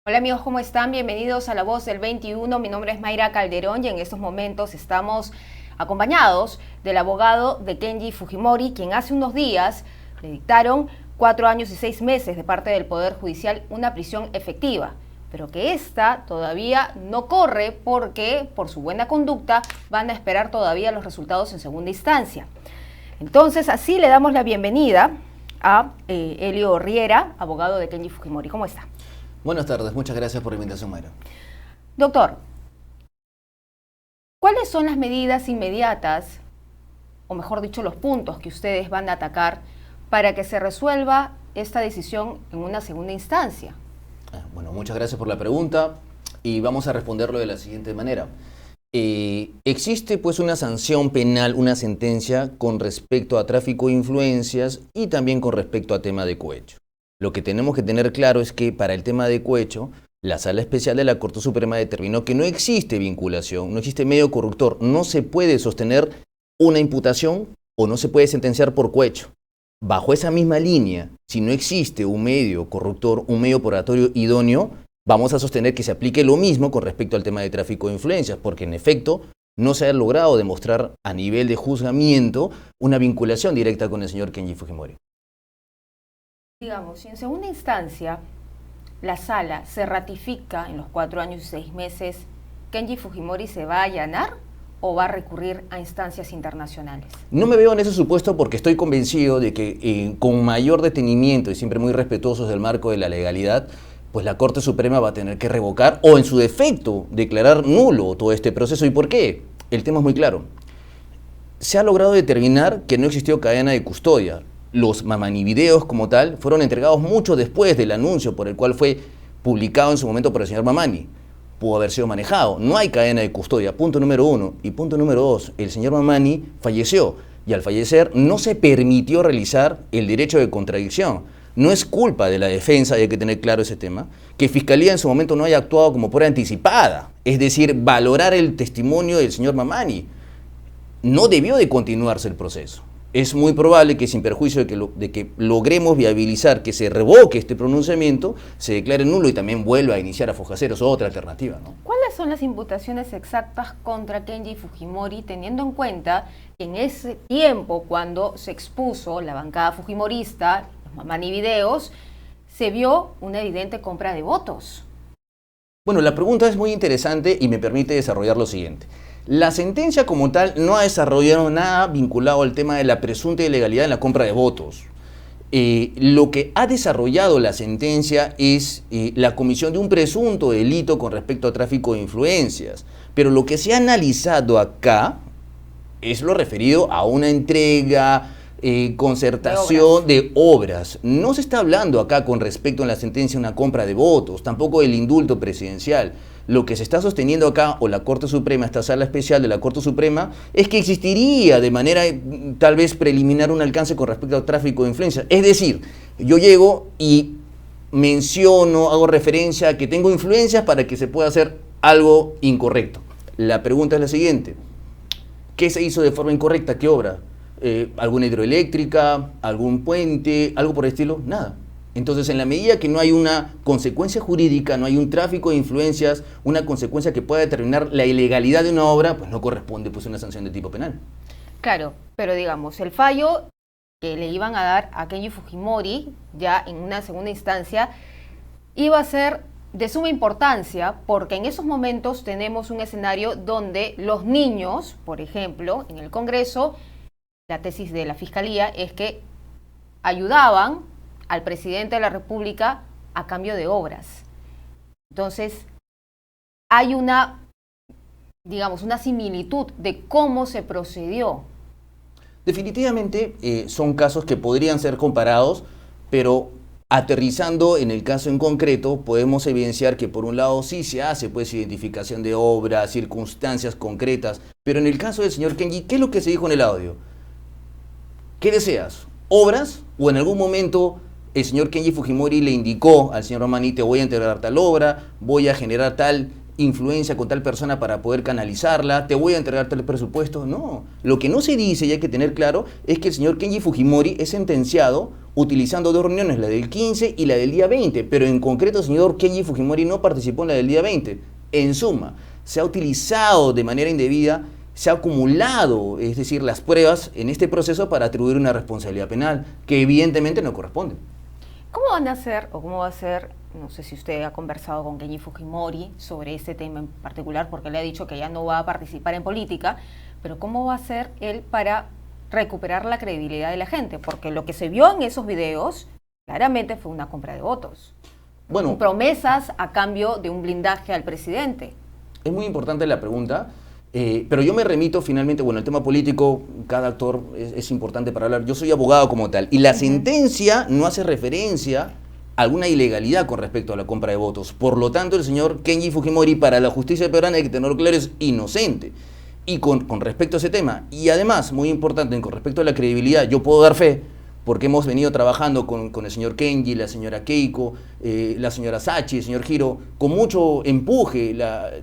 Hola amigos, ¿cómo están? Bienvenidos a La Voz del 21. Mi nombre es Mayra Calderón y en estos momentos estamos acompañados del abogado de Kenji Fujimori, quien hace unos días le dictaron 4 años y 6 meses de parte del Poder Judicial una prisión efectiva, pero que esta todavía no corre porque por su buena conducta van a esperar todavía los resultados en segunda instancia. Entonces, así le damos la bienvenida a Elio Riera, abogado de Kenji Fujimori. ¿Cómo está? Buenas tardes, muchas gracias por la invitación, Mayra. Doctor, ¿cuáles son las medidas inmediatas, o mejor dicho, los puntos que ustedes van a atacar para que se resuelva esta decisión en una segunda instancia? Bueno, muchas gracias por la pregunta y vamos a responderlo de la siguiente manera. Existe pues una sanción penal, una sentencia con respecto a tráfico de influencias y también con respecto a tema de cohecho. Lo que tenemos que tener claro es que para el tema de cohecho, la Sala Especial de la Corte Suprema determinó que no existe vinculación, no existe medio corruptor, no se puede sostener una imputación o no se puede sentenciar por cohecho. Bajo esa misma línea, si no existe un medio corruptor, un medio probatorio idóneo, vamos a sostener que se aplique lo mismo con respecto al tema de tráfico de influencias, porque en efecto no se ha logrado demostrar a nivel de juzgamiento una vinculación directa con el señor Kenji Fujimori. Digamos, si en segunda instancia la sala se ratifica en los 4 años y 6 meses, ¿Kenji Fujimori se va a allanar o va a recurrir a instancias internacionales? No me veo en ese supuesto porque estoy convencido de que con mayor detenimiento y siempre muy respetuosos del marco de la legalidad, pues la Corte Suprema va a tener que revocar o en su defecto declarar nulo todo este proceso. ¿Y por qué? El tema es muy claro. Se ha logrado determinar que no existió cadena de custodia. Los Mamani-videos como tal fueron entregados mucho después del anuncio por el cual fue publicado en su momento por el señor Mamani. Pudo haber sido manejado. No hay cadena de custodia, punto número 1. Y punto número 2, el señor Mamani falleció y al fallecer no se permitió realizar el derecho de contradicción. No es culpa de la defensa, hay que tener claro ese tema, que Fiscalía en su momento no haya actuado como prueba anticipada, es decir, valorar el testimonio del señor Mamani. No debió de continuarse el proceso. Es muy probable que sin perjuicio de que logremos viabilizar que se revoque este pronunciamiento, se declare nulo y también vuelva a iniciar a fojaceros, otra alternativa, ¿no? ¿Cuáles son las imputaciones exactas contra Kenji Fujimori, teniendo en cuenta que en ese tiempo, cuando se expuso la bancada fujimorista, los Mamani-videos, se vio una evidente compra de votos? Bueno, la pregunta es muy interesante y me permite desarrollar lo siguiente. La sentencia como tal no ha desarrollado nada vinculado al tema de la presunta ilegalidad en la compra de votos. Lo que ha desarrollado la sentencia es la comisión de un presunto delito con respecto a tráfico de influencias. Pero lo que se ha analizado acá es lo referido a una entrega, concertación de obras. No se está hablando acá con respecto a la sentencia una compra de votos, tampoco del indulto presidencial. Lo que se está sosteniendo acá, o la Corte Suprema, esta Sala Especial de la Corte Suprema, es que existiría de manera tal vez preliminar un alcance con respecto al tráfico de influencias. Es decir, yo llego y menciono, hago referencia a que tengo influencias para que se pueda hacer algo incorrecto. La pregunta es la siguiente: ¿qué se hizo de forma incorrecta? ¿Qué obra? ¿Alguna hidroeléctrica? ¿Algún puente? ¿Algo por el estilo? Nada. Entonces, en la medida que no hay una consecuencia jurídica, no hay un tráfico de influencias, una consecuencia que pueda determinar la ilegalidad de una obra, pues no corresponde pues una sanción de tipo penal. Claro, pero digamos, el fallo que le iban a dar a Kenji Fujimori, ya en una segunda instancia, iba a ser de suma importancia porque en esos momentos tenemos un escenario donde los niños, por ejemplo, en el Congreso, la tesis de la Fiscalía es que ayudaban al presidente de la República a cambio de obras. Entonces, hay una, digamos, una similitud de cómo se procedió. Definitivamente son casos que podrían ser comparados, pero aterrizando en el caso en concreto, podemos evidenciar que por un lado sí se hace pues identificación de obras, circunstancias concretas, pero en el caso del señor Kenji, ¿qué es lo que se dijo en el audio? ¿Qué deseas? ¿Obras? ¿O en algún momento el señor Kenji Fujimori le indicó al señor Mamani: te voy a entregar tal obra, voy a generar tal influencia con tal persona para poder canalizarla, te voy a entregar tal presupuesto? No, lo que no se dice y hay que tener claro es que el señor Kenji Fujimori es sentenciado utilizando dos reuniones, la del 15 y la del día 20, pero en concreto el señor Kenji Fujimori no participó en la del día 20. En suma, se ha utilizado de manera indebida, se ha acumulado, es decir, las pruebas en este proceso para atribuir una responsabilidad penal, que evidentemente no corresponde. ¿Cómo van a hacer, o cómo va a ser, no sé si usted ha conversado con Kenji Fujimori sobre este tema en particular, porque le ha dicho que ya no va a participar en política, pero cómo va a hacer él para recuperar la credibilidad de la gente? Porque lo que se vio en esos videos claramente fue una compra de votos. Bueno, Promesas a cambio de un blindaje al presidente. es muy importante la pregunta, pero yo me remito finalmente, bueno, el tema político, cada actor es importante para hablar. Yo soy abogado como tal, y la sentencia no hace referencia a alguna ilegalidad con respecto a la compra de votos. Por lo tanto, el señor Kenji Fujimori, para la justicia peruana, hay que tenerlo claro, es inocente. Y con respecto a ese tema, y además, muy importante, con respecto a la credibilidad, yo puedo dar fe, porque hemos venido trabajando con el señor Kenji, la señora Keiko, la señora Sachi, el señor Giro, con mucho empuje,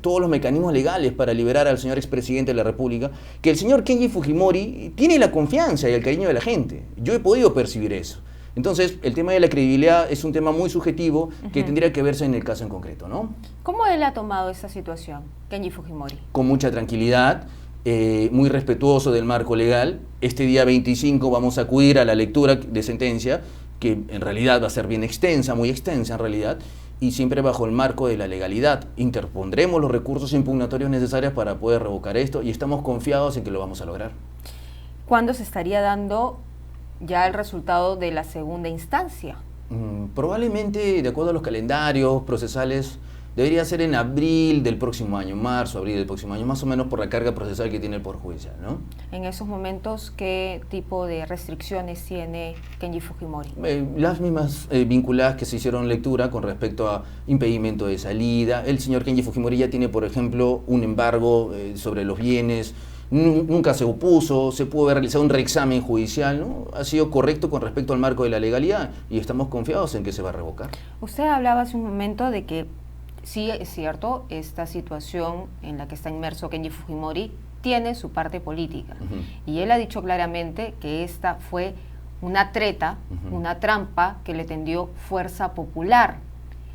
todos los mecanismos legales para liberar al señor expresidente de la República, que el señor Kenji Fujimori tiene la confianza y el cariño de la gente. Yo he podido percibir eso. Entonces, el tema de la credibilidad es un tema muy subjetivo que tendría que verse en el caso en concreto, ¿no? ¿Cómo él ha tomado esa situación, Kenji Fujimori? Con mucha tranquilidad, muy respetuoso del marco legal. Este día 25 vamos a acudir a la lectura de sentencia, que en realidad va a ser bien extensa, muy extensa en realidad, y siempre bajo el marco de la legalidad. Interpondremos los recursos impugnatorios necesarios para poder revocar esto y estamos confiados en que lo vamos a lograr. ¿Cuándo se estaría dando ya el resultado de la segunda instancia? Probablemente, de acuerdo a los calendarios procesales, debería ser en abril del próximo año, marzo, abril del próximo año, más o menos por la carga procesal que tiene el Poder Judicial, ¿no? En esos momentos, ¿qué tipo de restricciones tiene Kenji Fujimori? Las mismas vinculadas que se hicieron lectura con respecto a impedimento de salida. El señor Kenji Fujimori ya tiene, por ejemplo, un embargo sobre los bienes. Nunca se opuso, se pudo haber realizado un reexamen judicial, ¿no? Ha sido correcto con respecto al marco de la legalidad y estamos confiados en que se va a revocar. Usted hablaba hace un momento de que sí es cierto, esta situación en la que está inmerso Kenji Fujimori tiene su parte política. Y él ha dicho claramente que esta fue una treta, una trampa que le tendió Fuerza Popular.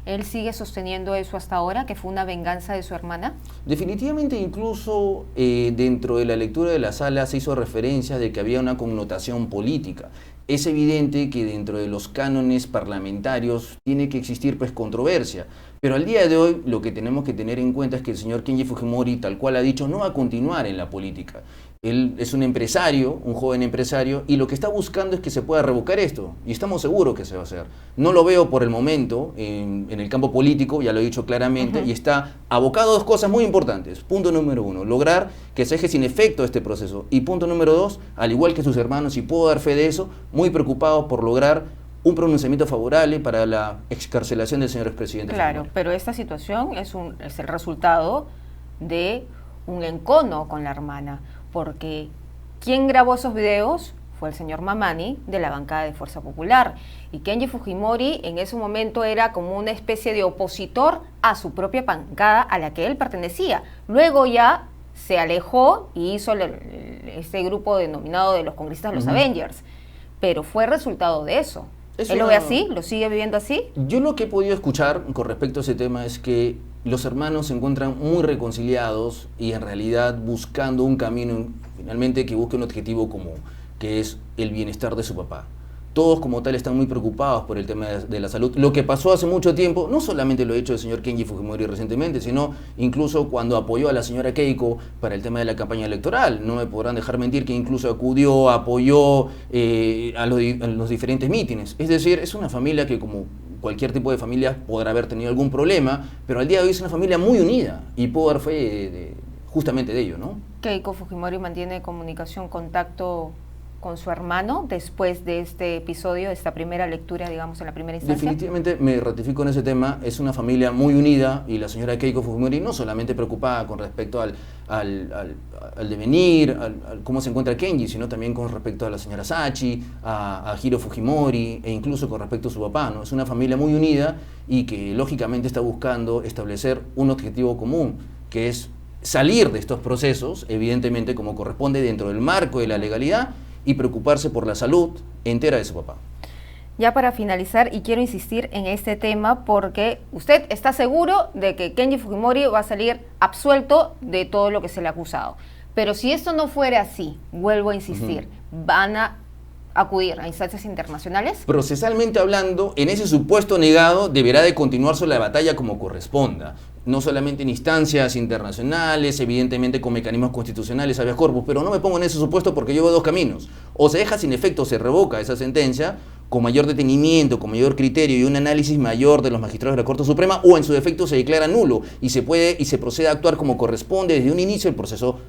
¿Él sigue sosteniendo eso hasta ahora, que fue una venganza de su hermana? Definitivamente, incluso dentro de la lectura de la sala se hizo referencia de que había una connotación política. Es evidente que dentro de los cánones parlamentarios tiene que existir pues controversia, pero al día de hoy lo que tenemos que tener en cuenta es que el señor Kenji Fujimori, tal cual ha dicho, no va a continuar en la política. Él es un empresario, un joven empresario, y lo que está buscando es que se pueda revocar esto, y estamos seguros que se va a hacer. No lo veo por el momento en el campo político, ya lo he dicho claramente, y está abocado a dos cosas muy importantes. Punto número 1, lograr que se deje sin efecto este proceso. Y punto número 2, al igual que sus hermanos, y puedo dar fe de eso, muy preocupado por lograr un pronunciamiento favorable para la excarcelación del señor expresidente. Claro, Fujimori. pero esta situación es el resultado de un encono con la hermana, porque quien grabó esos videos fue el señor Mamani de la bancada de Fuerza Popular, y Kenji Fujimori en ese momento era como una especie de opositor a su propia bancada a la que él pertenecía. Luego ya se alejó y hizo este grupo denominado de los congresistas, los Avengers, pero fue resultado de eso. ¿Él lo ve así? ¿Lo sigue viviendo así? Yo lo que he podido escuchar con respecto a ese tema es que los hermanos se encuentran muy reconciliados y en realidad buscando un camino finalmente que busque un objetivo común, que es el bienestar de su papá. Todos como tal están muy preocupados por el tema de la salud. Lo que pasó hace mucho tiempo, no solamente lo ha hecho el señor Kenji Fujimori recientemente, sino incluso cuando apoyó a la señora Keiko para el tema de la campaña electoral. No me podrán dejar mentir que incluso acudió, apoyó a los diferentes mítines. Es decir, es una familia que como cualquier tipo de familia podrá haber tenido algún problema, pero al día de hoy es una familia muy unida y puedo dar fe justamente de ello, ¿no? Keiko Fujimori mantiene comunicación, contacto con su hermano después de este episodio, de esta primera lectura, digamos, en la primera instancia? Definitivamente me ratifico en ese tema, es una familia muy unida y la señora Keiko Fujimori no solamente preocupada con respecto al devenir, cómo se encuentra Kenji, sino también con respecto a la señora Sachi, a Hiro Fujimori e incluso con respecto a su papá, ¿no? Es una familia muy unida y que lógicamente está buscando establecer un objetivo común, que es salir de estos procesos, evidentemente como corresponde dentro del marco de la legalidad, y preocuparse por la salud entera de su papá. Ya para finalizar, y quiero insistir en este tema porque usted está seguro de que Kenji Fujimori va a salir absuelto de todo lo que se le ha acusado. Pero si esto no fuera así, vuelvo a insistir, van a acudir a instancias internacionales. Procesalmente hablando, en ese supuesto negado deberá de continuarse la batalla como corresponda. No solamente en instancias internacionales, evidentemente con mecanismos constitucionales, habeas corpus, pero no me pongo en ese supuesto porque yo veo dos caminos. O se deja sin efecto, se revoca esa sentencia con mayor detenimiento, con mayor criterio y un análisis mayor de los magistrados de la Corte Suprema, o en su defecto se declara nulo y se procede a actuar como corresponde desde un inicio el proceso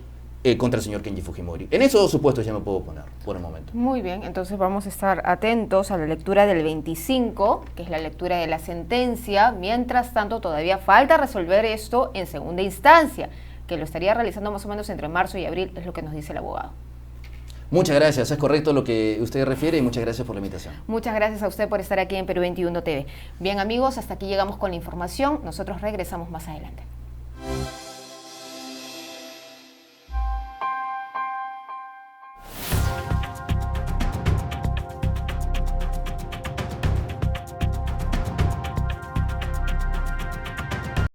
contra el señor Kenji Fujimori. En esos dos supuestos ya me puedo poner por el momento. Muy bien, entonces vamos a estar atentos a la lectura del 25, que es la lectura de la sentencia. Mientras tanto, todavía falta resolver esto en segunda instancia, que lo estaría realizando más o menos entre marzo y abril, es lo que nos dice el abogado. Muchas gracias, es correcto lo que usted refiere y muchas gracias por la invitación. Muchas gracias a usted por estar aquí en Perú 21 TV. Bien amigos, hasta aquí llegamos con la información, nosotros regresamos más adelante.